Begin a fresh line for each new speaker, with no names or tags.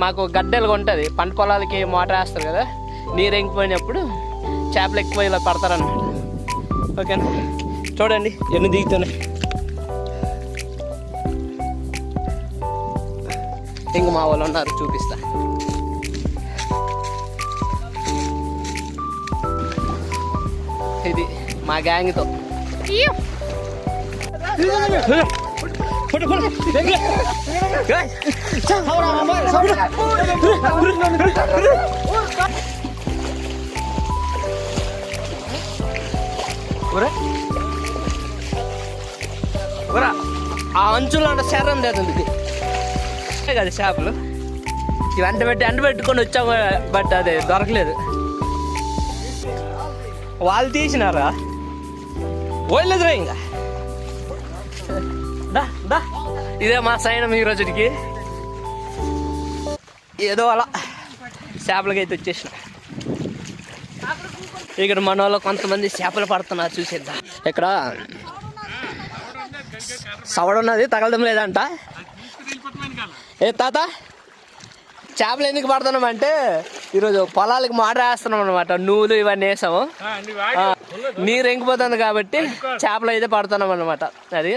మాకు గడ్డలుగా ఉంటుంది, పంట పొలాలకి మోటార్ వేస్తారు కదా, నీరు ఎంగిపోయినప్పుడు చేపలు ఎక్కువ ఇలా పడతారన్నమాట. ఓకేనా, చూడండి ఎన్ని దిగుతున్నాయి. ఇంక మా వాళ్ళు ఉన్నారు, చూపిస్తా. ఇది మా గ్యాంగ్తో. ఆ అంచులో అంటే శరం లేదు కదా చేపలు. ఇవి ఎండ పెట్టుకొని వచ్చాము, బట్ అదే దొరకలేదు. వాళ్ళు తీసినారా పోయలేదురా. ఇంకా దా ఇదే మా సైనం ఈ రోజుకి. ఏదో అలా చేపలకి అయితే వచ్చేసిన. ఇక్కడ మన వాళ్ళు కొంతమంది చేపలు పడుతున్నారు, చూసేద్దాం. ఇక్కడ సవడ ఉన్నది, తగలడం లేదంట. ఏ తాత, చేపలు ఎందుకు పడుతున్నామంటే ఈరోజు పొలాలకి మోటార్ వేస్తున్నాం అనమాట. నువ్వులు ఇవన్నీ వేసాము, నీరు ఎంగిపోతుంది కాబట్టి చేపలు అయితే పడుతున్నాం అనమాట. అది